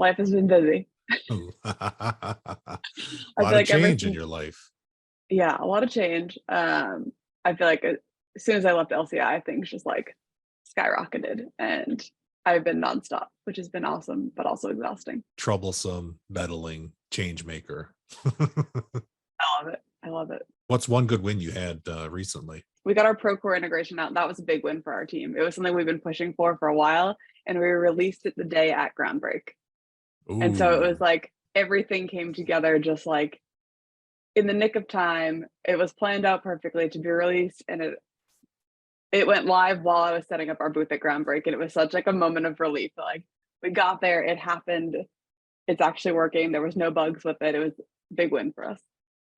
Life has been busy. Ooh. A I lot feel of like change in everything, your life. yeah, a lot of change. I feel like as soon as I left LCI, things just like skyrocketed, and I've been nonstop, which has been awesome, but also exhausting. Troublesome, meddling, change maker. I love it. I love it. What's one good win you had recently? We got our Procore integration out. That was a big win for our team. It was something we've been pushing for a while, and we released it the day at Groundbreak. And so it was Ooh, like everything came together just like in the nick of time. It was planned out perfectly to be released, and it went live while I was setting up our booth at Groundbreak, and it was such like a moment of relief. Like we got there, it happened, it's actually working. There was no bugs with it. It was a big win for us.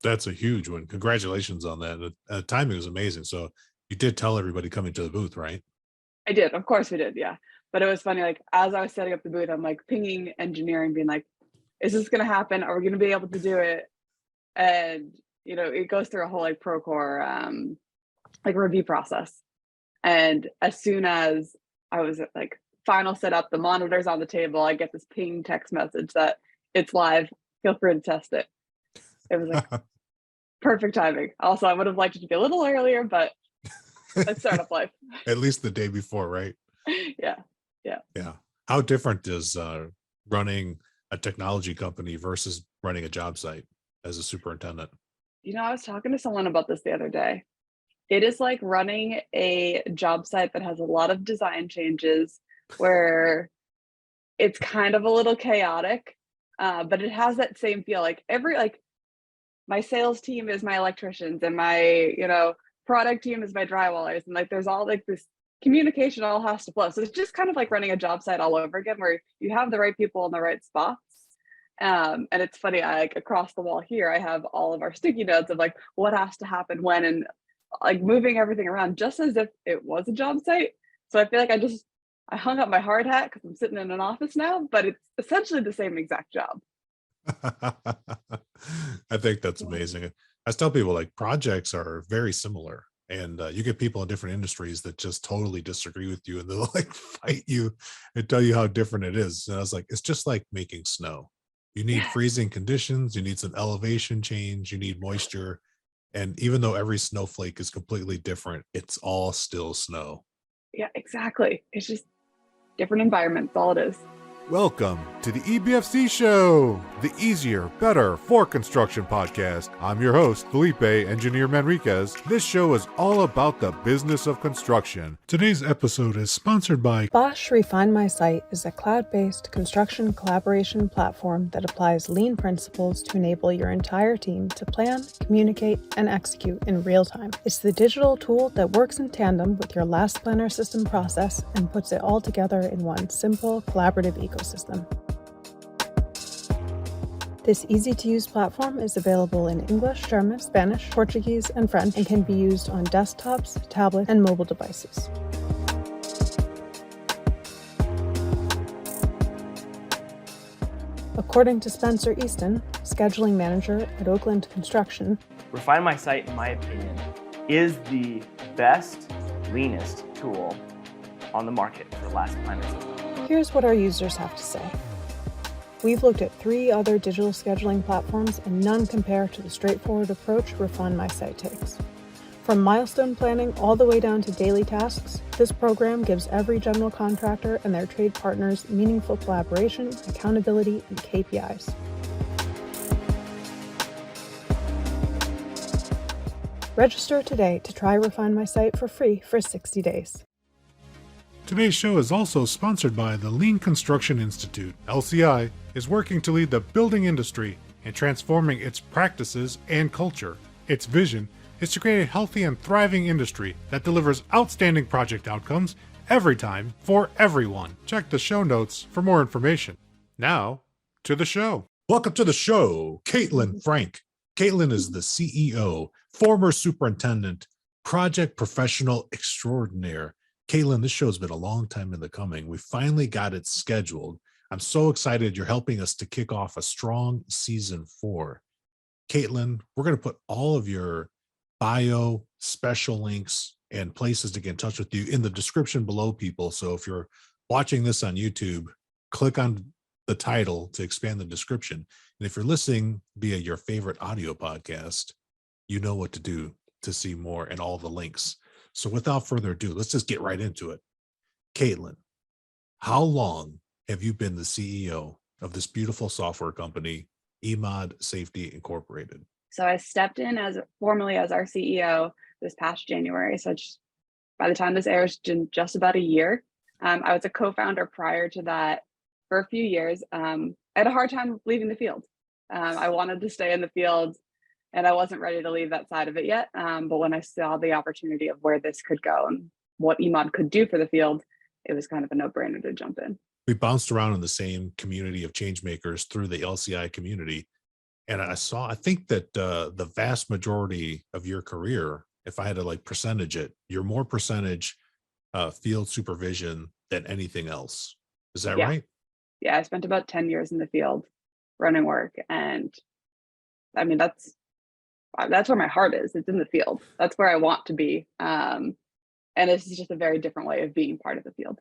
that's a huge one. Congratulations on that. The timing was amazing. So you did tell everybody coming to the booth, right? I did, of course we did, yeah. But it was funny, like as I was setting up the booth, I'm like pinging engineering, being like, "Is this going to happen? Are we going to be able to do it?" And it goes through a whole like Procore like review process. And as soon as I was like final setup, the monitor's on the table, I get this ping text message that it's live. Feel free to test it. It was like perfect timing. Also, I would have liked it to be a little earlier, but it's startup life. At least the day before, right? Yeah. Yeah. Yeah. How different is running a technology company versus running a job site as a superintendent? I was talking to someone about this the other day. It is like running a job site that has a lot of design changes where it's kind of a little chaotic, but it has that same feel. Like my sales team is my electricians, and my product team is my drywallers, and like there's all like this communication all has to flow. So it's just kind of like running a job site all over again, where you have the right people in the right spots. And it's funny, I like across the wall here, I have all of our sticky notes of like what has to happen when, and like moving everything around just as if it was a job site. So I feel like I hung up my hard hat because I'm sitting in an office now, but it's essentially the same exact job. I think that's Yeah. amazing. I tell people like projects are very similar, and you get people in different industries that just totally disagree with you, and they'll like fight you and tell you how different it is. And I was like, it's just like making snow. You need Yeah. freezing conditions, you need some elevation change, you need moisture. And even though every snowflake is completely different, it's all still snow. Yeah, exactly. It's just different environments, all it is. Welcome to the EBFC Show, the easier, better for construction podcast. I'm your host, Felipe Engineer Manriquez. This show is all about the business of construction. Today's episode is sponsored by Bosch Refine My Site is a cloud-based construction collaboration platform that applies lean principles to enable your entire team to plan, communicate, and execute in real time. It's the digital tool that works in tandem with your last planner system process and puts it all together in one simple, collaborative ecosystem. This easy-to-use platform is available in English, German, Spanish, Portuguese, and French, and can be used on desktops, tablets, and mobile devices. According to Spencer Easton, scheduling manager at Oakland Construction, Refine My Site, in my opinion, is the best, leanest tool on the market for last planner system. here's what our users have to say. We've looked at 3 other digital scheduling platforms, and none compare to the straightforward approach Refine My Site takes. From milestone planning all the way down to daily tasks, this program gives every general contractor and their trade partners meaningful collaboration, accountability, and KPIs. Register today to try Refine My Site for free for 60 days. Today's show is also sponsored by the Lean Construction Institute. LCI is working to lead the building industry in transforming its practices and culture. Its vision is to create a healthy and thriving industry that delivers outstanding project outcomes every time for everyone. Check the show notes for more information. Now, to the show. Welcome to the show, Kaitlin Frank. Kaitlin is the CEO, former superintendent, project professional extraordinaire. Kaitlin, this show's been a long time in the coming. We finally got it scheduled. I'm so excited you're helping us to kick off a strong season 4. Kaitlin, we're going to put all of your bio, special links, and places to get in touch with you in the description below, people. So if you're watching this on YouTube, click on the title to expand the description. And if you're listening via your favorite audio podcast, you know what to do to see more and all the links. So without further ado, let's just get right into it. Kaitlin, how long have you been the CEO of this beautiful software company, eMOD Safety Incorporated? So I stepped in as formally as our CEO this past January. So by the time this airs, in just about a year. I was a co-founder prior to that for a few years. I had a hard time leaving the field. I wanted to stay in the field and I wasn't ready to leave that side of it yet. But when I saw the opportunity of where this could go and what eMOD could do for the field, it was kind of a no-brainer to jump in. We bounced around in the same community of change makers through the LCI community. And I think that the vast majority of your career, if I had to like percentage it, you're more percentage field supervision than anything else. Is that right? Yeah, I spent about 10 years in the field running work. And I mean, that's where my heart is. It's in the field. That's where I want to be. And this is just a very different way of being part of the field.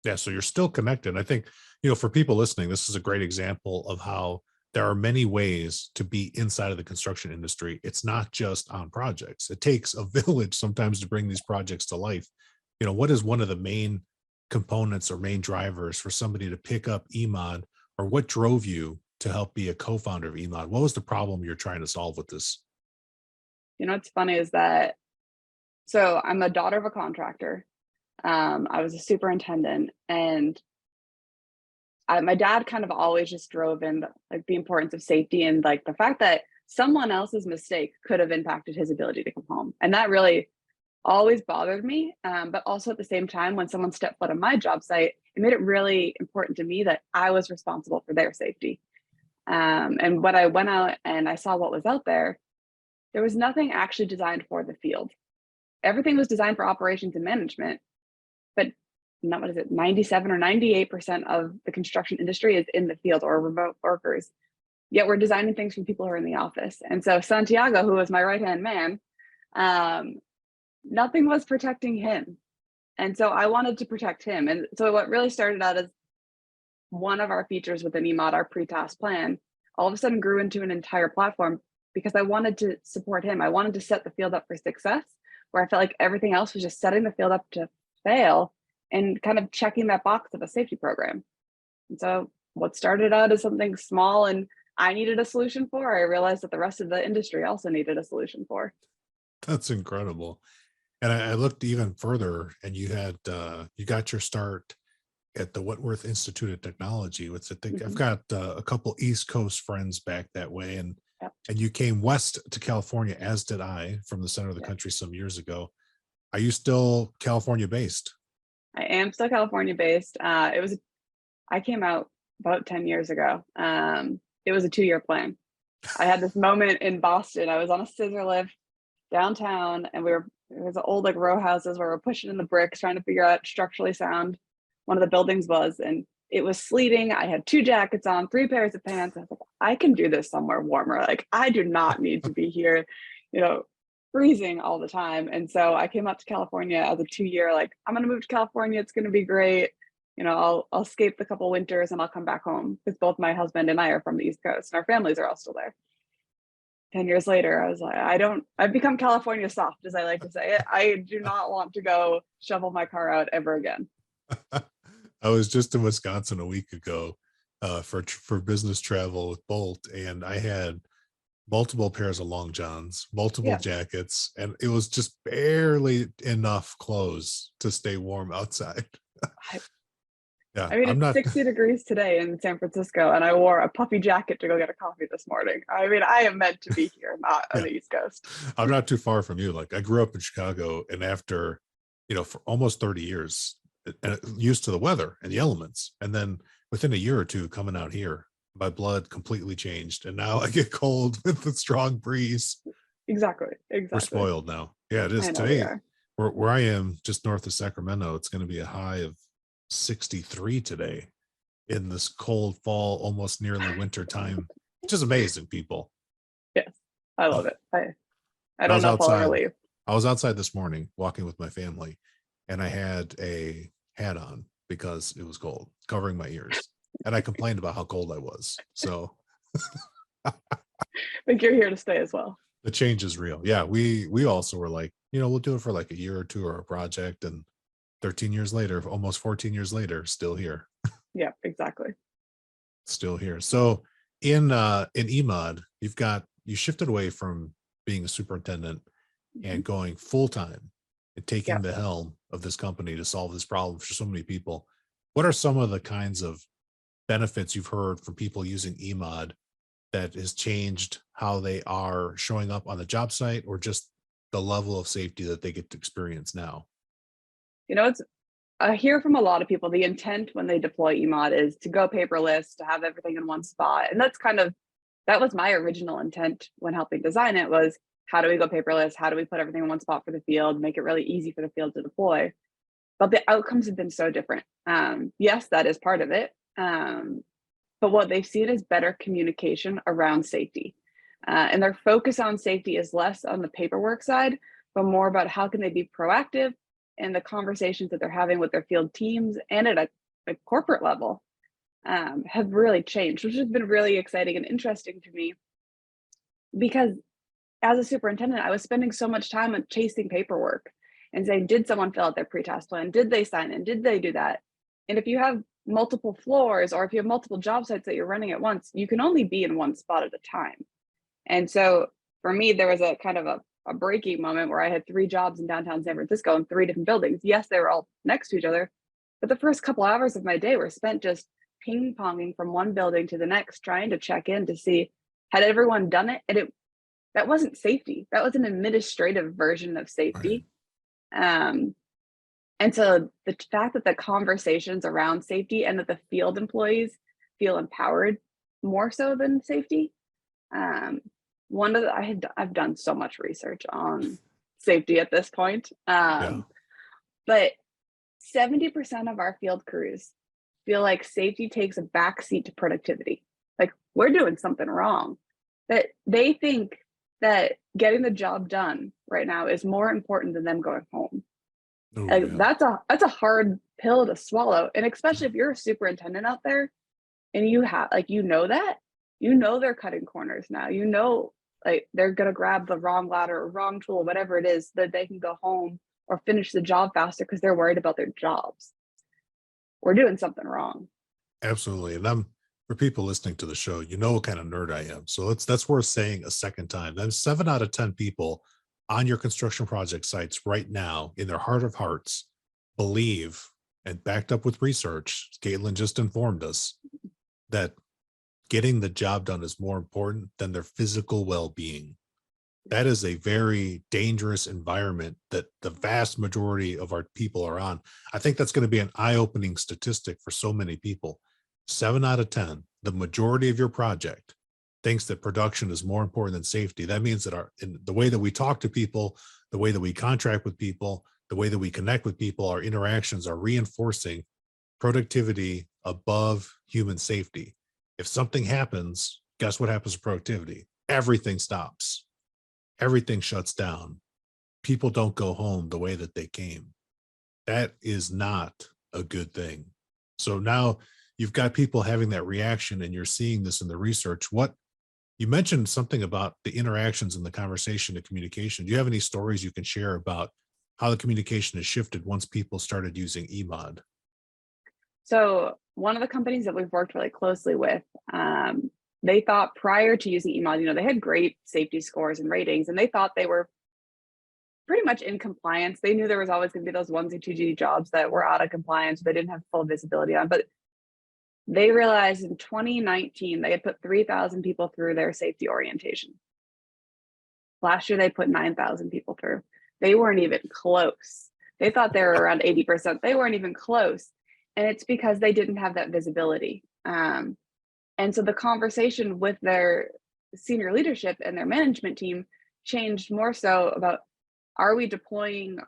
Yeah, so you're still connected. I think, you know, for people listening, this is a great example of how there are many ways to be inside of the construction industry. It's not just on projects. It takes a village sometimes to bring these projects to life. You know, what is one of the main components or main drivers for somebody to pick up eMOD, or what drove you to help be a co-founder of eMOD? What was the problem you're trying to solve with this? You know, what's funny is that, so I'm a daughter of a contractor. I was a superintendent, and my dad kind of always just drove in like the importance of safety and like the fact that someone else's mistake could have impacted his ability to come home. And that really always bothered me. But also at the same time, when someone stepped foot on my job site, it made it really important to me that I was responsible for their safety. And when I went out and I saw what was out there, there was nothing actually designed for the field. Everything was designed for operations and management, but not, what is it, 97 or 98% of the construction industry is in the field or remote workers. Yet we're designing things for people who are in the office. And so Santiago, who was my right-hand man, nothing was protecting him. And so I wanted to protect him. And so what really started out as one of our features within eMOD, our pre-task plan, all of a sudden grew into an entire platform because I wanted to support him. I wanted to set the field up for success, where I felt like everything else was just setting the field up to fail and kind of checking that box of a safety program. And so what started out as something small and I needed a solution for, I realized that the rest of the industry also needed a solution for. That's incredible. And I looked even further, and you had you got your start at the Whitworth Institute of Technology, which I think I've got a couple East Coast friends back that way, and you came west to California, as did I, from the center of the country some years ago. Are you still California based? I am still California based. I came out about 10 years ago. It was a 2-year plan. I had this moment in Boston. I was on a scissor lift downtown, and it was old like row houses where we're pushing in the bricks, trying to figure out structurally sound one of the buildings was, and it was sleeting. I had 2 jackets on, 3 pairs of pants. I was like, I can do this somewhere warmer. Like, I do not need to be here, freezing all the time. And so I came out to California as a 2-year, like, I'm going to move to California. It's going to be great. I'll escape the couple winters and I'll come back home, because both my husband and I are from the East Coast and our families are all still there. 10 years later, I was like, I've become California soft, as I like to say it. I do not want to go shovel my car out ever again. I was just in Wisconsin a week ago for business travel with Bolt, and I had multiple pairs of long johns, multiple jackets, and it was just barely enough clothes to stay warm outside. Yeah, I mean, it's 60 degrees today in San Francisco, and I wore a puffy jacket to go get a coffee this morning. I mean, I am meant to be here, not on the East Coast. I'm not too far from you. Like, I grew up in Chicago, and after, for almost 30 years, and used to the weather and the elements, and then within a year or two coming out here, my blood completely changed, and now I get cold with the strong breeze. Exactly. We're spoiled now. Yeah, it is. Today, where I am, just north of Sacramento, it's going to be a high of 63 today in this cold fall, almost nearly winter time, which is amazing, people. Yes, I love it. I don't know if I'll ever leave. I was outside this morning walking with my family, and I had a hat on because it was cold, covering my ears. and I complained about how cold I was. So I think you're here to stay as well. the change is real. Yeah, we also were like, we'll do it for like a year or two or a project, and 13 years later, almost 14 years later, still here. Yeah, exactly. Still here. So in eMOD, you shifted away from being a superintendent and going full time and taking the helm of this company to solve this problem for so many people. What are some of the kinds of benefits you've heard from people using eMOD that has changed how they are showing up on the job site, or just the level of safety that they get to experience now? I hear from a lot of people, the intent when they deploy eMOD is to go paperless, to have everything in one spot. And that was my original intent when helping design it, was how do we go paperless? How do we put everything in one spot for the field, make it really easy for the field to deploy? But the outcomes have been so different. Yes, that is part of it. But what they've seen is better communication around safety. And their focus on safety is less on the paperwork side, but more about how can they be proactive, and the conversations that they're having with their field teams and at a corporate level have really changed, which has been really exciting and interesting to me, because as a superintendent, I was spending so much time on chasing paperwork and saying, did someone fill out their pre-task plan? Did they sign in? Did they do that? And if you have multiple floors, or if you have multiple job sites that you're running at once, you can only be in one spot at a time. And so for me, there was a kind of a breaking moment where I had 3 jobs in downtown San Francisco in 3 different buildings. Yes, they were all next to each other, but the first couple hours of my day were spent just ping-ponging from one building to the next, trying to check in to see, had everyone done it? And that wasn't safety. That was an administrative version of safety. Right. And so the fact that the conversations around safety and that the field employees feel empowered more so than safety. I've done so much research on safety at this point. But 70% of our field crews feel like safety takes a backseat to productivity. Like, we're doing something wrong. That they think that getting the job done right now is more important than them going home. That's a hard pill to swallow. And especially if you're a superintendent out there and they're cutting corners now, like they're going to grab the wrong ladder or wrong tool, whatever it is, that they can go home or finish the job faster because they're worried about their jobs. We're doing something wrong. Absolutely. And for people listening to the show, what kind of nerd I am. So that's worth saying a second time. Then 7 out of 10 people on your construction project sites right now, in their heart of hearts, believe, and backed up with research, Kaitlin just informed us, that getting the job done is more important than their physical well-being. That is a very dangerous environment that the vast majority of our people are on. I think that's going to be an eye-opening statistic for so many people. 7 out of 10, the majority of your project, thinks that production is more important than safety. That means that in the way that we talk to people, the way that we contract with people, the way that we connect with people, our interactions are reinforcing productivity above human safety. If something happens, guess what happens to productivity? Everything stops. Everything shuts down. People don't go home the way that they came. That is not a good thing. So now you've got people having that reaction, and you're seeing this in the research. You mentioned something about the interactions and the conversation, the communication. Do you have any stories you can share about how the communication has shifted once people started using eMOD? So one of the companies that we've worked really closely with, they thought prior to using eMOD, they had great safety scores and ratings, and they thought they were pretty much in compliance. They knew there was always going to be those 1G, 2G jobs that were out of compliance, they didn't have full visibility on. But they realized in 2019, they had put 3,000 people through their safety orientation. Last year, they put 9,000 people through. They weren't even close. They thought they were around 80%. They weren't even close. And it's because they didn't have that visibility. And so the conversation with their senior leadership and their management team changed more so about, are we deploying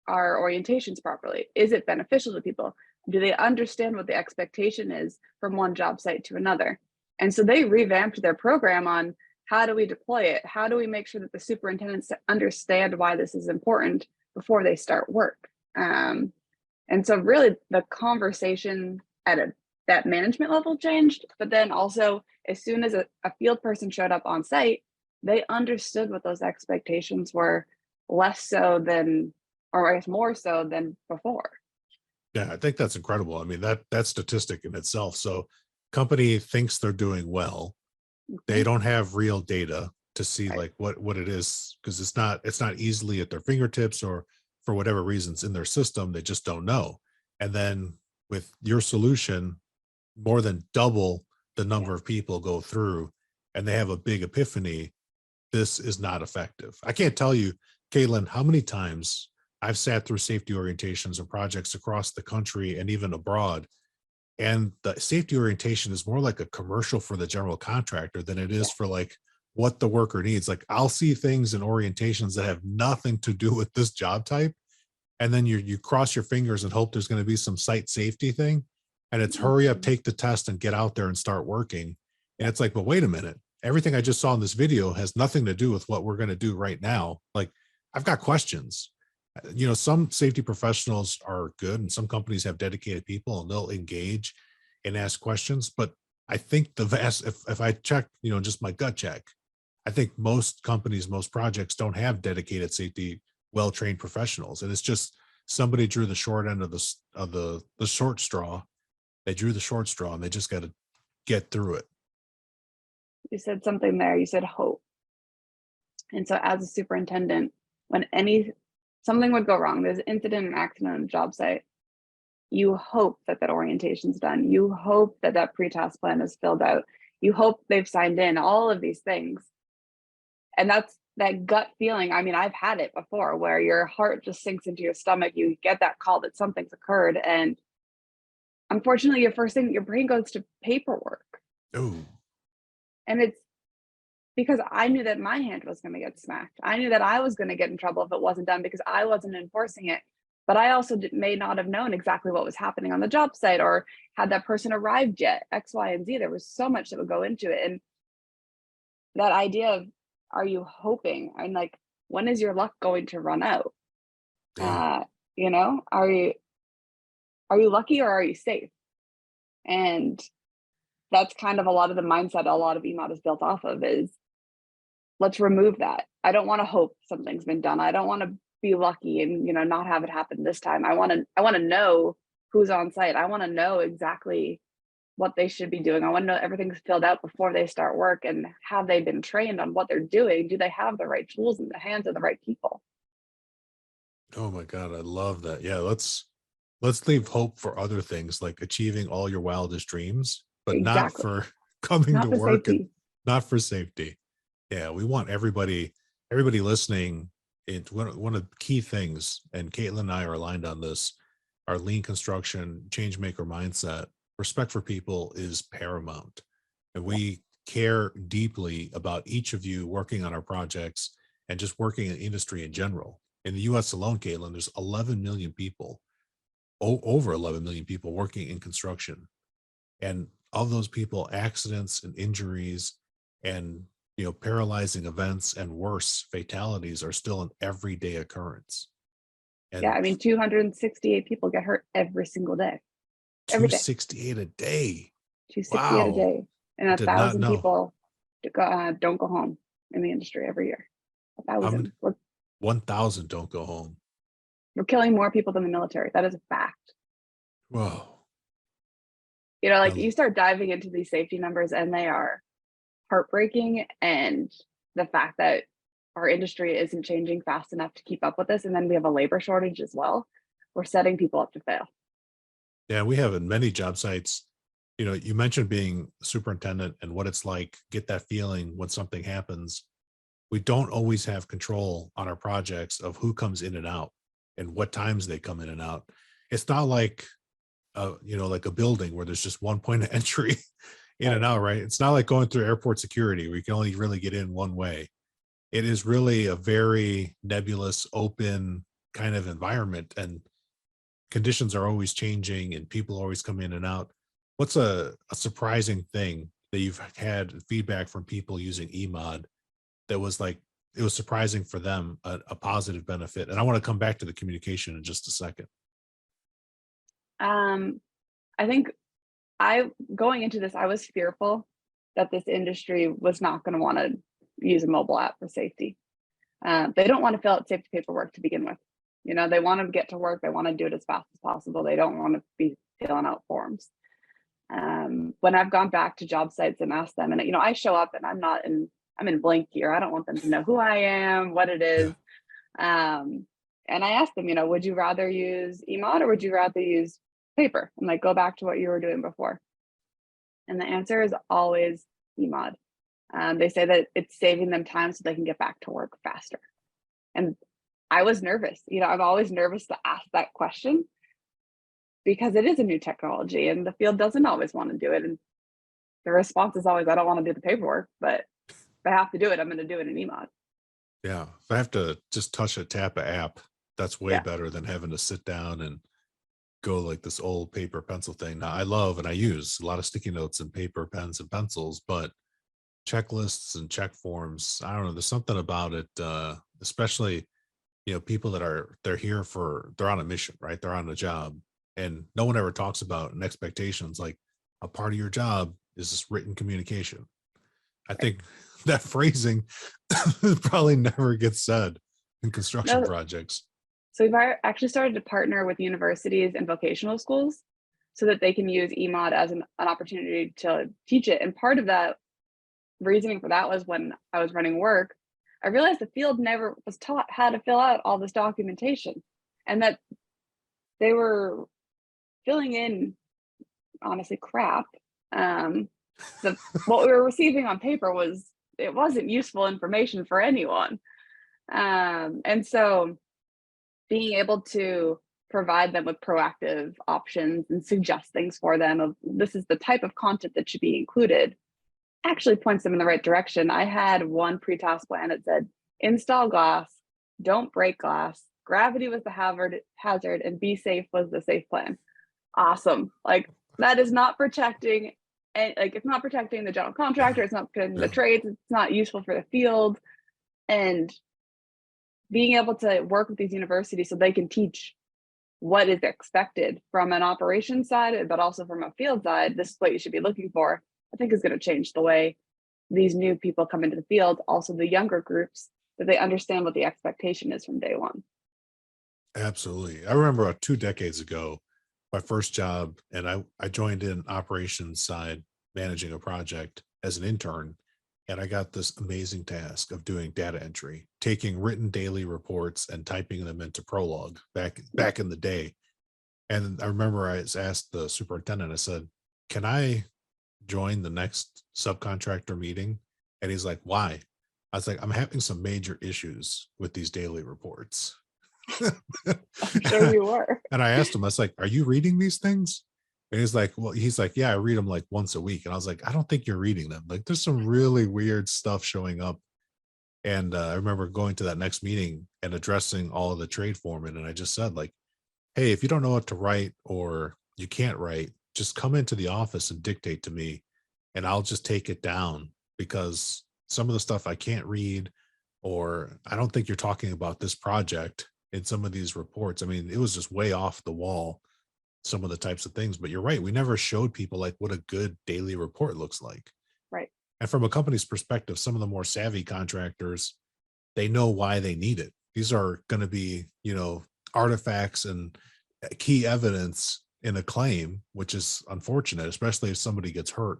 our orientations properly? Is it beneficial to people? Do they understand what the expectation is from one job site to another? And so they revamped their program on, how do we deploy it? How do we make sure that the superintendents understand why this is important before they start work? And so really the conversation at a that management level changed, but then also as soon as a field person showed up on site, they understood what those expectations were, less so than, or I guess more so than before. Yeah, I think that's incredible. I mean, that statistic in itself. So company thinks they're doing well. They don't have real data to see Right. like what it is, because it's not easily at their fingertips, or for whatever reasons in their system, they just don't know. And then with your solution, more than double the Yeah. number of people go through and they have a big epiphany. This is not effective. I can't tell you, Kaitlin, how many times I've sat through safety orientations and projects across the country and even abroad. And the safety orientation is more like a commercial for the general contractor than it is Yeah. for like what the worker needs. Like I'll see things in orientations that have nothing to do with this job type. And then you cross your fingers and hope there's going to be some site safety thing. And it's hurry up, Mhm. take the test and get out there and start working. And it's like, but wait a minute. Everything I just saw in this video has nothing to do with what we're going to do right now. Like I've got questions. You know, some safety professionals are good and some companies have dedicated people and they'll engage and ask questions. But I think the vast, if I check, you know, just my gut check, I think most companies, most projects don't have dedicated safety, well-trained professionals. And it's just somebody drew the short end of the short straw. They drew the short straw and they just got to get through it. You said something there. You said hope. And so as a superintendent, when something would go wrong, there's an incident, an accident on a job site, you hope that that orientation's done. You hope that that pre-task plan is filled out. You hope they've signed in, all of these things. And that's that gut feeling. I mean, I've had it before where your heart just sinks into your stomach. You get that call that something's occurred. And unfortunately, your first thing, your brain goes to paperwork. Oh, And it's because I knew that my hand was going to get smacked. I knew that I was going to get in trouble if it wasn't done because I wasn't enforcing it. But I also may not have known exactly what was happening on the job site or had that person arrived yet, X, Y, and Z. There was so much that would go into it. And that idea of, are you hoping? And like, when is your luck going to run out? damn. You know, are you lucky or are you safe? And that's kind of a lot of the mindset a lot of eMOD is built off of is, let's remove that. I don't want to hope something's been done. I don't want to be lucky and, you know, not have it happen this time. I want to know who's on site. I want to know exactly what they should be doing. I want to know everything's filled out before they start work, and have they been trained on what they're doing? Do they have the right tools in the hands of the right people? Oh my God, I love that. Yeah, let's leave hope for other things like achieving all your wildest dreams, but not Exactly. for coming Not to for work and safety. not for safety. Yeah, we want everybody listening. It's one of the key things, and Kaitlin and I are aligned on this. Our lean construction change maker mindset, respect for people is paramount. And we care deeply about each of you working on our projects and just working in industry in general. In the US alone, Kaitlin, there's 11 million people, over 11 million people working in construction. And of those people, accidents and injuries and, you know, paralyzing events and worse, fatalities are still an everyday occurrence. Yeah, And I mean, 268 people get hurt every single day. Every day. 268 a day. 268 a Wow. day. And I a did not thousand know. people don't go home in the industry every year. How many? 1,000. We're 1,000 don't go home. killing more people than the military. That is a fact. Whoa. You know, like Now, you start diving into these safety numbers and they are heartbreaking. And the fact that our industry isn't changing fast enough to keep up with this, and then we have a labor shortage as well, we're setting people up to fail. yeah, we have in many job sites, you know, you mentioned being superintendent and what it's like, get that feeling when something happens. We don't always have control on our projects of who comes in and out and what times they come in and out. It's not like, you know, like a building where there's just one point of entry in and out, right? It's not like going through airport security where you can only really get in one way. It is really a very nebulous, open kind of environment, and conditions are always changing and people always come in and out. What's a surprising thing that you've had feedback from people using eMOD that was like, it was surprising for them, a positive benefit? And I want to come back to the communication in just a second. I think going into this, I was fearful that this industry was not going to want to use a mobile app for safety. They don't want to fill out safety paperwork to begin with. They want to get to work. They want to do it as fast as possible. They don't want to be filling out forms. When I've gone back to job sites and asked them, and I show up and I'm in blank gear. I don't want them to know who I am, what it is. And I asked them, would you rather use eMOD or would you rather use paper? And like, go back to what you were doing before. And the answer is always eMOD. They say that it's saving them time so they can get back to work faster. And I was nervous. I'm always nervous to ask that question because it is a new technology and the field doesn't always want to do it. And the response is always, I don't want to do the paperwork, but if I have to do it, I'm going to do it in eMOD. Yeah. If I have to just tap an app, that's way better than having to sit down and go like this old paper pencil thing. Now I love and I use a lot of sticky notes and paper, pens and pencils, but checklists and check forms, I don't know, there's something about it, especially, people that they're on a mission, right? They're on a job and no one ever talks about an expectations. Like a part of your job is this written communication. I think that phrasing probably never gets said in construction projects. So we've actually started to partner with universities and vocational schools so that they can use eMOD as an opportunity to teach it. And part of that reasoning for that was when I was running work, I realized the field never was taught how to fill out all this documentation and that they were filling in, honestly, crap. What we were receiving on paper wasn't useful information for anyone. And so being able to provide them with proactive options and suggest things for them of this is the type of content that should be included actually points them in the right direction. I had one pre-task plan that said, install glass, don't break glass, gravity was the hazard, and be safe was the safe plan. Awesome. Like that is not protecting, and like it's not protecting the general contractor, it's not protecting the trades, it's not useful for the field. And being able to work with these universities so they can teach what is expected from an operations side, but also from a field side, this is what you should be looking for, I think is going to change the way these new people come into the field, also the younger groups, that they understand what the expectation is from day one. Absolutely. I remember 2 decades ago, my first job, and I joined in operations side managing a project as an intern. And I got this amazing task of doing data entry, taking written daily reports and typing them into Prolog back in the day. And I remember I asked the superintendent, I said, can I join the next subcontractor meeting? And he's like, why? I was like, I'm having some major issues with these daily reports. I'm sure you were. And I asked him, I was like, are you reading these things? And he's like, yeah, I read them like once a week. And I was like, I don't think you're reading them. Like, there's some really weird stuff showing up. And I remember going to that next meeting and addressing all of the trade foremen. And I just said, like, hey, if you don't know what to write or you can't write, just come into the office and dictate to me and I'll just take it down, because some of the stuff I can't read, or I don't think you're talking about this project in some of these reports. I mean, it was just way off the wall, some of the types of things. But you're right, we never showed people like what a good daily report looks like. Right. And from a company's perspective, some of the more savvy contractors, they know why they need it. These are going to be, artifacts and key evidence in a claim, which is unfortunate, especially if somebody gets hurt.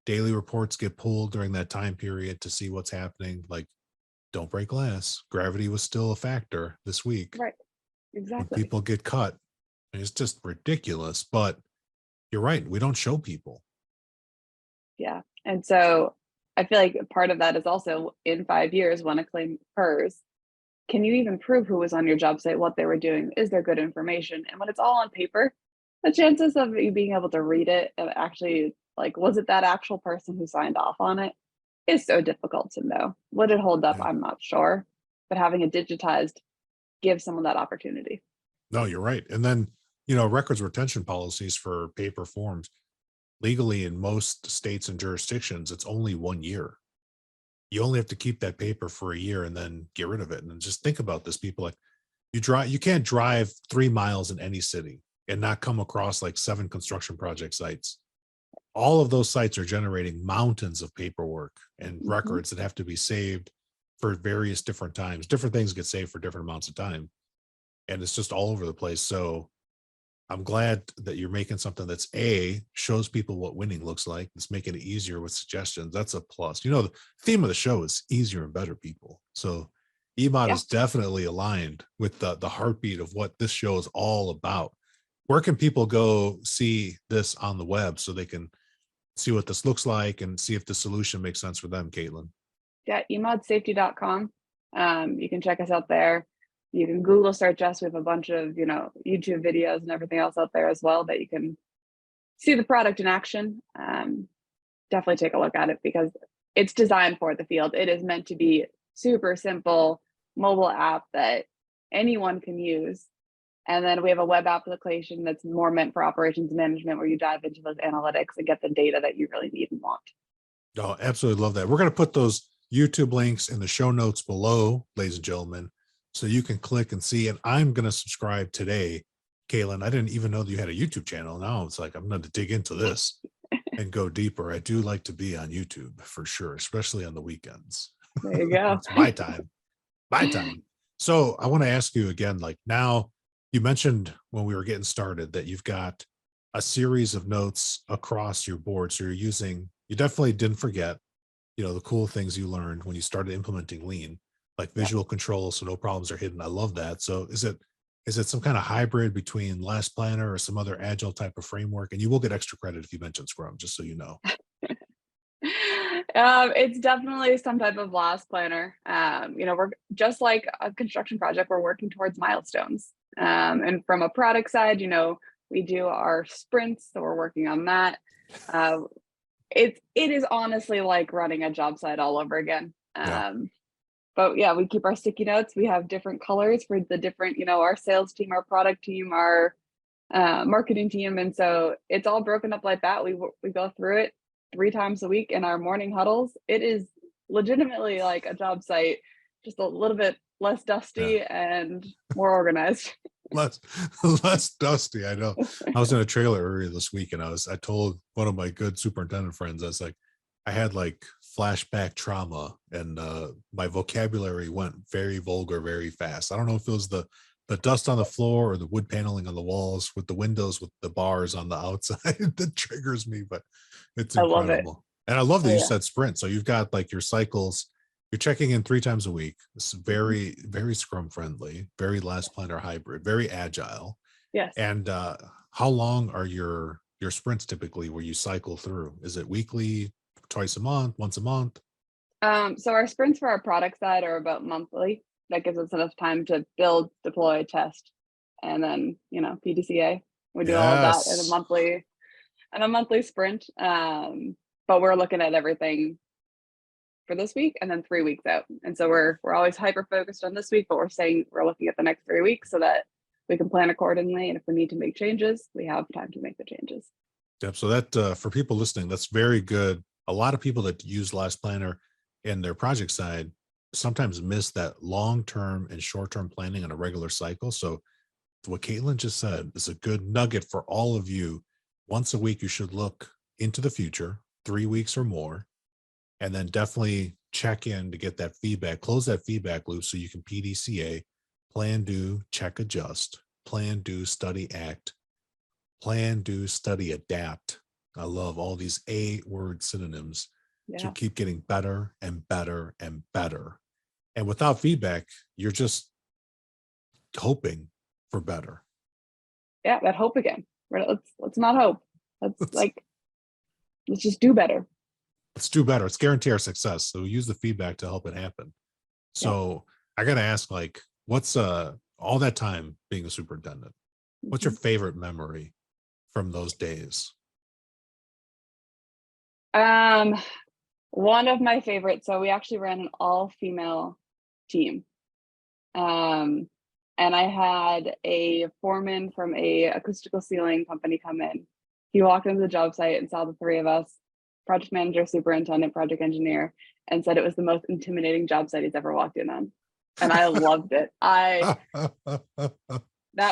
Daily reports get pulled during that time period to see what's happening. Like, don't break glass. Gravity was still a factor this week. Right. Exactly. When people get cut. It's just ridiculous, but you're right. We don't show people. Yeah. And so I feel like part of that is also in 5 years when a claim occurs, can you even prove who was on your job site, what they were doing? Is there good information? And when it's all on paper, the chances of you being able to read it and actually, like, was it that actual person who signed off on it, is so difficult to know. Would it hold up? Yeah. I'm not sure. But having it digitized gives someone that opportunity. No, you're right. And then, records retention policies for paper forms, legally in most states and jurisdictions, it's only 1 year. You only have to keep that paper for a year and then get rid of it. And just think about this, people, like you can't drive 3 miles in any city and not come across like 7 construction project sites. all of those sites are generating mountains of paperwork and Mhm. records that have to be saved for various different times. Different things get saved for different amounts of time. And it's just all over the place. So I'm glad that you're making something that's shows people what winning looks like. It's making it easier with suggestions. That's a plus. You know, the theme of the show is easier and better people. So eMOD Yeah. is definitely aligned with the heartbeat of what this show is all about. Where can people go see this on the web so they can see what this looks like and see if the solution makes sense for them, Kaitlin? Yeah, emodsafety.com. You can check us out there. You can Google search us. We have a bunch of, YouTube videos and everything else out there as well that you can see the product in action. Definitely take a look at it because it's designed for the field. It is meant to be super simple mobile app that anyone can use. And then we have a web application that's more meant for operations management where you dive into those analytics and get the data that you really need and want. Oh, absolutely love that. We're going to put those YouTube links in the show notes below, ladies and gentlemen, so you can click and see. And I'm going to subscribe today, Kaitlin. I didn't even know that you had a YouTube channel. Now it's like I'm going to dig into this and go deeper. I do like to be on YouTube for sure, especially on the weekends. There you go. It's my time. My time. So I want to ask you again, like now you mentioned when we were getting started that you've got a series of notes across your board. So you definitely didn't forget, the cool things you learned when you started implementing lean, like visual control. So no problems are hidden. I love that. So is it some kind of hybrid between Last Planner or some other agile type of framework? And you will get extra credit if you mention Scrum, just so you know. It's definitely some type of last planner. We're just like a construction project, we're working towards milestones. And from a product side, we do our sprints, so we're working on that. It is honestly like running a job site all over again. Yeah. But yeah, we keep our sticky notes. We have different colors for the different, our sales team, our product team, our marketing team. And so it's all broken up like that. We go through it 3 times a week in our morning huddles. It is legitimately like a job site, just a little bit less dusty and more organized. less dusty. I know. I was in a trailer earlier this week and I told one of my good superintendent friends, I was like, I had like flashback trauma and my vocabulary went very vulgar very fast. I don't know if it was the dust on the floor or the wood paneling on the walls with the windows with the bars on the outside that triggers me, but it's incredible. I love it. And I love that you said sprint. So you've got like your cycles, you're checking in 3 times a week. It's very, very Scrum friendly, very Last Planner hybrid, very agile. Yes. And how long are your sprints typically where you cycle through? Is it weekly, twice a month, once a month? So our sprints for our product side are about monthly. That gives us enough time to build, deploy, test, and then, PDCA. We do all of that in a monthly sprint. But we're looking at everything for this week and then 3 weeks out. And so we're always hyper focused on this week, but we're looking at the next 3 weeks so that we can plan accordingly. And if we need to make changes, we have time to make the changes. Yep. So that for people listening, that's very good. A lot of people that use Last Planner in their project side sometimes miss that long-term and short-term planning on a regular cycle. So what Kaitlin just said is a good nugget for all of you. Once a week, you should look into the future, 3 weeks or more, and then definitely check in to get that feedback, close that feedback loop so you can PDCA, plan, do, check, adjust, plan, do, study, act, plan, do, study, adapt. I love all these A-word synonyms to keep getting better and better and better. And without feedback, you're just hoping for better. Yeah, that hope again. Let's not hope. Let's just do better. Let's do better. Let's guarantee our success. So we use the feedback to help it happen. So I got to ask, like, what's all that time being a superintendent? What's your favorite memory from those days? One of my favorites. So we actually ran an all-female team. And I had a foreman from a acoustical ceiling company come in. He walked into the job site and saw the 3 of us, project manager, superintendent, project engineer, and said it was the most intimidating job site he's ever walked in on. And I loved it. That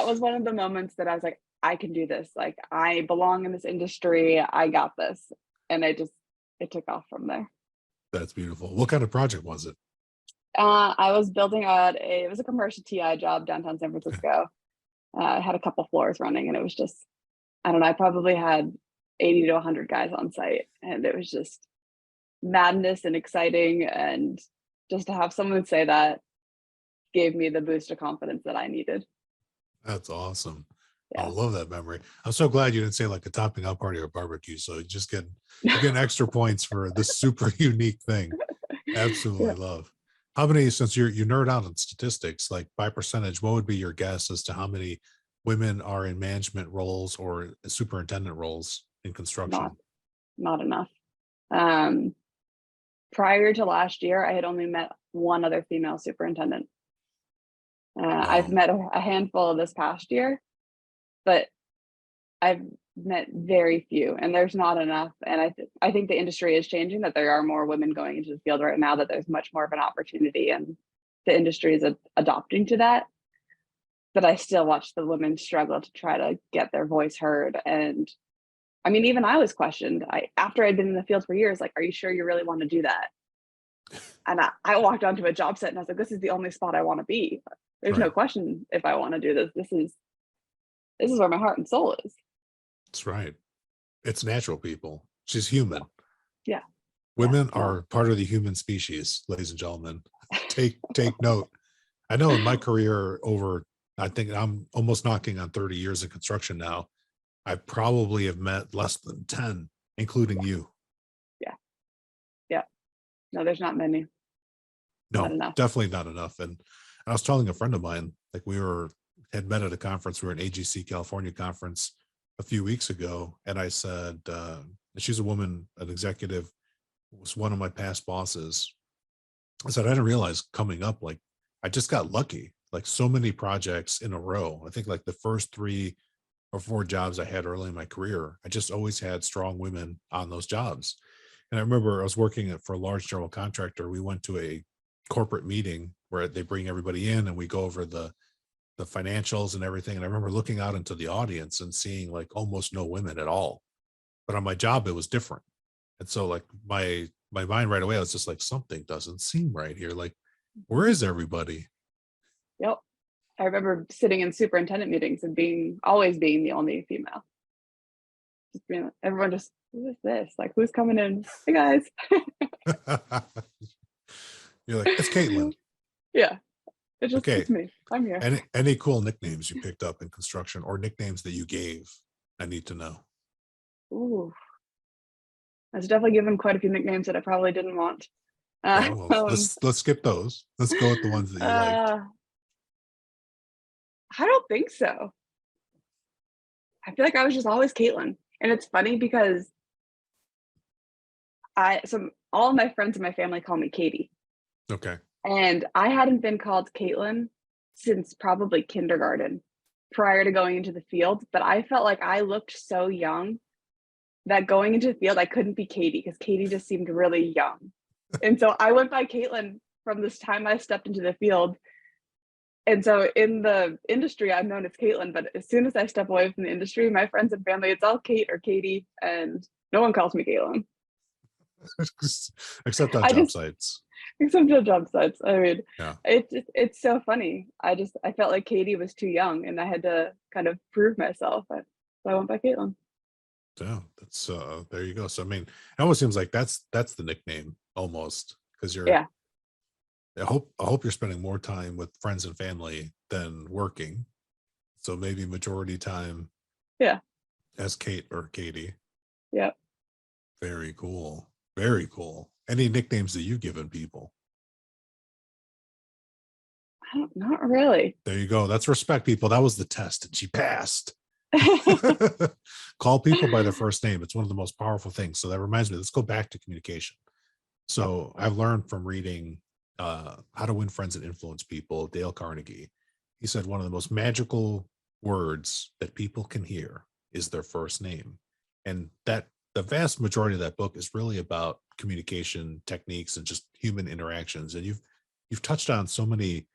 was one of the moments that I was like, I can do this. Like, I belong in this industry. I got this. And it took off from there. That's beautiful. What kind of project was it? I was building out it was a commercial TI job downtown San Francisco. I had a couple floors running, and it was just, I don't know, I probably had 80 to 100 guys on site, and it was just madness and exciting. And just to have someone say that gave me the boost of confidence that I needed. That's awesome. Yeah. I love that memory. I'm so glad you didn't say like a topping out party or barbecue. So you're getting extra points for this super unique thing. Absolutely love. How many, since you nerd out on statistics, like by percentage, what would be your guess as to how many women are in management roles or superintendent roles in construction? Not enough. Prior to last year, I had only met one other female superintendent. Wow. I've met a handful this past year, but I've met very few, and there's not enough. And I think the industry is changing, that there are more women going into the field right now, that there's much more of an opportunity, and the industry is adopting to that. But I still watch the women struggle to try to get their voice heard. And I mean, even I was questioned. After I'd been in the field for years, like, are you sure you really want to do that? And I walked onto a job site and I was like, this is the only spot I want to be. There's no question if I want to do this. This is where my heart and soul is. That's right. It's natural, people. She's human. Yeah. Women are part of the human species, ladies and gentlemen. Take note. I know in my career I think I'm almost knocking on 30 years of construction now. I probably have met less than 10, including you. Yeah. No, there's not many. No, not enough. Definitely not enough. And I was telling a friend of mine, like had met at a conference. We were an AGC California conference a few weeks ago. And I said, she's a woman, an executive, was one of my past bosses. I said, I didn't realize coming up, like, I just got lucky, like so many projects in a row. I think like the first 3 or 4 jobs I had early in my career, I just always had strong women on those jobs. And I remember I was working for a large general contractor. We went to a corporate meeting where they bring everybody in and we go over the financials and everything. And I remember looking out into the audience and seeing like almost no women at all. But on my job, it was different. And so like my mind right away, I was just like, something doesn't seem right here. Like, where is everybody? Yep. I remember sitting in superintendent meetings and always being the only female. Just being, everyone just, who is this? Like, who's coming in? Hey guys. You're like, it's Kaitlin. Yeah. It's me. I'm here. Any cool nicknames you picked up in construction or nicknames that you gave? I need to know. Ooh. I was definitely given quite a few nicknames that I probably didn't want. Let's skip those. Let's go with the ones that you liked. I don't think so. I feel like I was just always Kaitlin. And it's funny because all of my friends and my family call me Katie. Okay. And I hadn't been called Kaitlin since probably kindergarten prior to going into the field. But I felt like I looked so young that going into the field, I couldn't be Katie because Katie just seemed really young. And so I went by Kaitlin from this time I stepped into the field. And so in the industry, I'm known as Kaitlin, but as soon as I step away from the industry, my friends and family, it's all Kate or Katie, and no one calls me Kaitlin. Except on job sites. Except on job sites. I mean, it's so funny. I felt like Katie was too young and I had to kind of prove myself. So I went by Kaitlin. Yeah, that's there you go. So I mean, it almost seems like that's the nickname almost, because you're I hope you're spending more time with friends and family than working. So maybe majority time as Kate or Katie. Yep. Very cool. Very cool. Any nicknames that you've given people? Not really. There you go. That's respect, people. That was the test and she passed. Call people by their first name. It's one of the most powerful things. So that reminds me, let's go back to communication. So I've learned from reading How to Win Friends and Influence People, Dale Carnegie. He said one of the most magical words that people can hear is their first name. And that the vast majority of that book is really about communication techniques and just human interactions. And you've touched on so many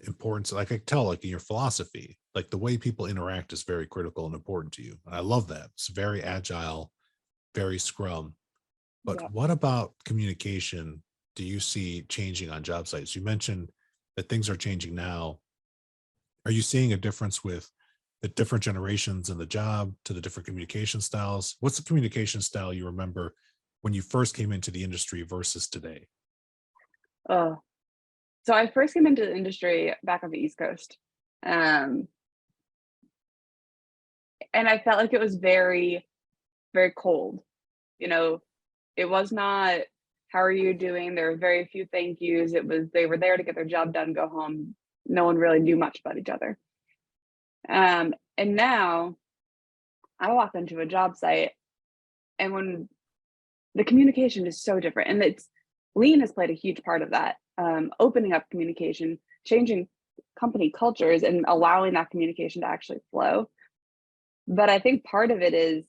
importance. Like I tell, like in your philosophy, like the way people interact is very critical and important to you. And I love that. It's very agile, very Scrum. But Yeah. what about communication do you see changing on job sites? You mentioned that things are changing now. Are you seeing a difference with the different generations in the job to the different communication styles? What's the communication style you remember when you first came into the industry versus today? Oh, so I first came into the industry back on the East Coast. Um, and I felt like it was very, very cold. You know, it was not, how are you doing? There were very few thank yous. It was, they were there to get their job done, go home. No one really knew much about each other. And now I walk into a job site, and when the communication is so different, and it's lean has played a huge part of that, opening up communication, changing company cultures, and allowing that communication to actually flow. But I think part of it is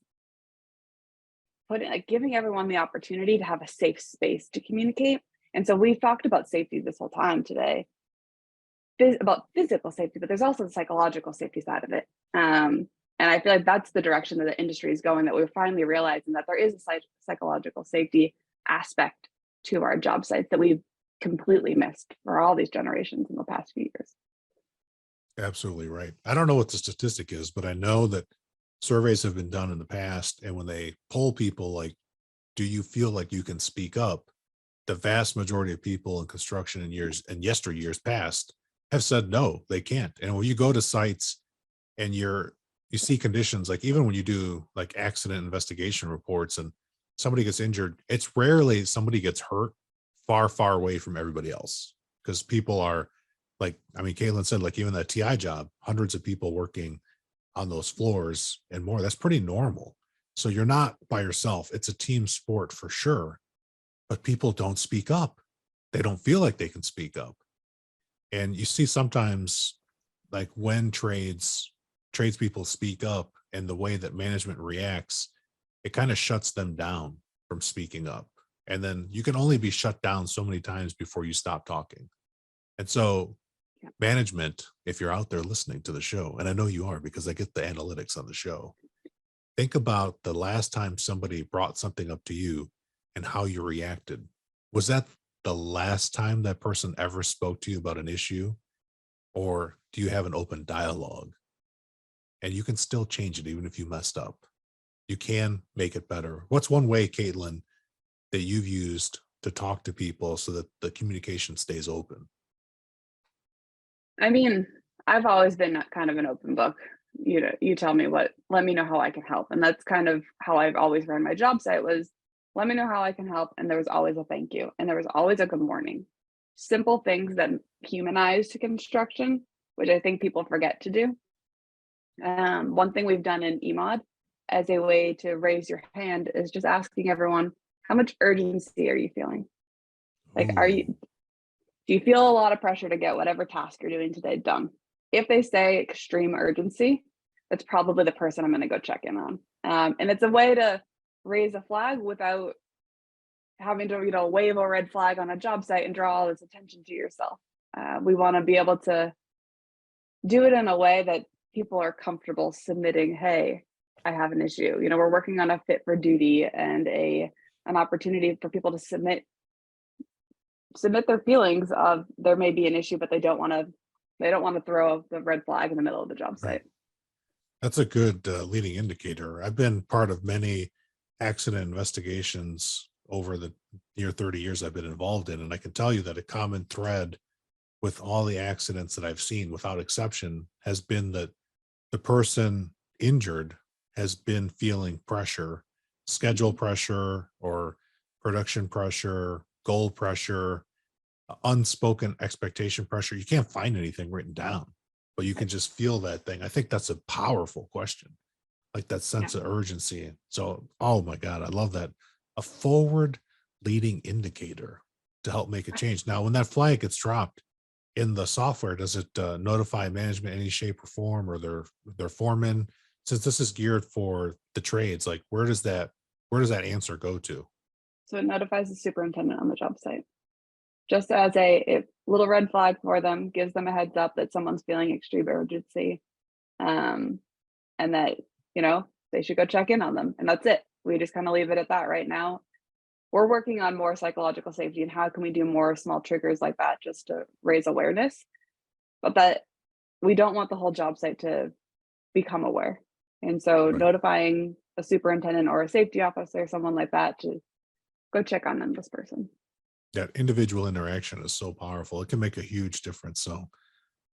giving everyone the opportunity to have a safe space to communicate. And so we've talked about safety this whole time today, about physical safety, but there's also the psychological safety side of it. And I feel like that's the direction that the industry is going, that we're finally realizing that there is a psychological safety aspect to our job sites that we've completely missed for all these generations in the past few years. Absolutely right. I don't know what the statistic is, but I know that surveys have been done in the past. And when they poll people, like, do you feel like you can speak up? The vast majority of people in construction in years and yesteryears past have said no, they can't. And when you go to sites and you see conditions, like even when you do like accident investigation reports and somebody gets injured, it's rarely somebody gets hurt far, far away from everybody else, because people are like, I mean, Kaitlin said, like even that TI job, hundreds of people working on those floors and more, that's pretty normal. So you're not by yourself. It's a team sport for sure, but people don't speak up. They don't feel like they can speak up. And you see sometimes like when tradespeople speak up and the way that management reacts, it kind of shuts them down from speaking up. And then you can only be shut down so many times before you stop talking. And so management, if you're out there listening to the show, and I know you are because I get the analytics on the show, think about the last time somebody brought something up to you and how you reacted. Was that the last time that person ever spoke to you about an issue? Or do you have an open dialogue? And you can still change it even if you messed up. You can make it better. What's one way, Kaitlin, that you've used to talk to people so that the communication stays open? I mean, I've always been kind of an open book. You know, you tell me let me know how I can help. And that's kind of how I've always ran my job site, was let me know how I can help. And there was always a thank you. And there was always a good morning. Simple things that humanize to construction, which I think people forget to do. One thing we've done in eMOD as a way to raise your hand is just asking everyone, how much urgency are you feeling? Like, do you feel a lot of pressure to get whatever task you're doing today done? If they say extreme urgency, that's probably the person I'm going to go check in on. And it's a way to raise a flag without having to, wave a red flag on a job site and draw all this attention to yourself. We want to be able to do it in a way that people are comfortable submitting, hey, I have an issue. We're working on a fit for duty and an opportunity for people to submit their feelings of there may be an issue, but they don't want to throw the red flag in the middle of the job site. Right. That's a good leading indicator. I've been part of many accident investigations over the near 30 years I've been involved in. And I can tell you that a common thread with all the accidents that I've seen without exception has been that the person injured has been feeling pressure, schedule pressure or production pressure, goal pressure, unspoken expectation pressure. You can't find anything written down, but you can just feel that thing. I think that's a powerful question, like that sense of urgency. So, oh my God, I love that. A forward leading indicator to help make a change. Now, when that flag gets dropped in the software, does it notify management in any shape or form, or their foreman? Since this is geared for the trades, like where does that answer go to? So it notifies the superintendent on the job site. just as a little red flag for them, gives them a heads up that someone's feeling extreme urgency, and that, they should go check in on them. And that's it. We just kind of leave it at that right now. We're working on more psychological safety and how can we do more small triggers like that just to raise awareness, but that we don't want the whole job site to become aware. And so notifying a superintendent or a safety officer, someone like that, to go check on them, this person. That individual interaction is so powerful. It can make a huge difference. So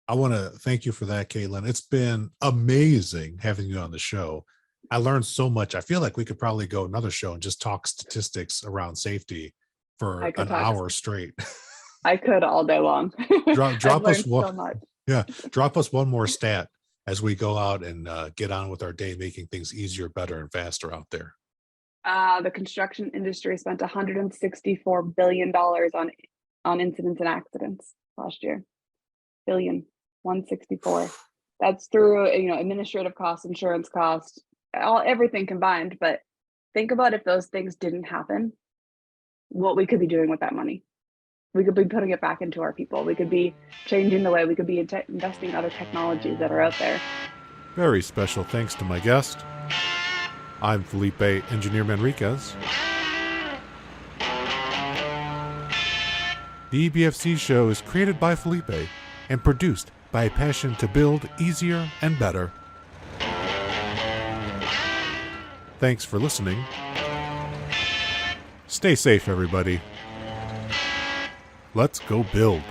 I want to thank you for that, Kaitlin. It's been amazing having you on the show. I learned so much. I feel like we could probably go another show and just talk statistics around safety for an hour straight. I could all day long. Drop us one. So much. Yeah, drop us one more stat as we go out and get on with our day, making things easier, better, and faster out there. The construction industry spent $164 billion on incidents and accidents last year. Billion, 164. That's through administrative costs, insurance costs, everything combined. But think about if those things didn't happen, what we could be doing with that money. We could be putting it back into our people. We could be changing the way, we could be investing in other technologies that are out there. Very special thanks to my guest. I'm Felipe Engineer Manriquez. The EBFC show is created by Felipe and produced by a passion to build easier and better. Thanks for listening. Stay safe, everybody. Let's go build.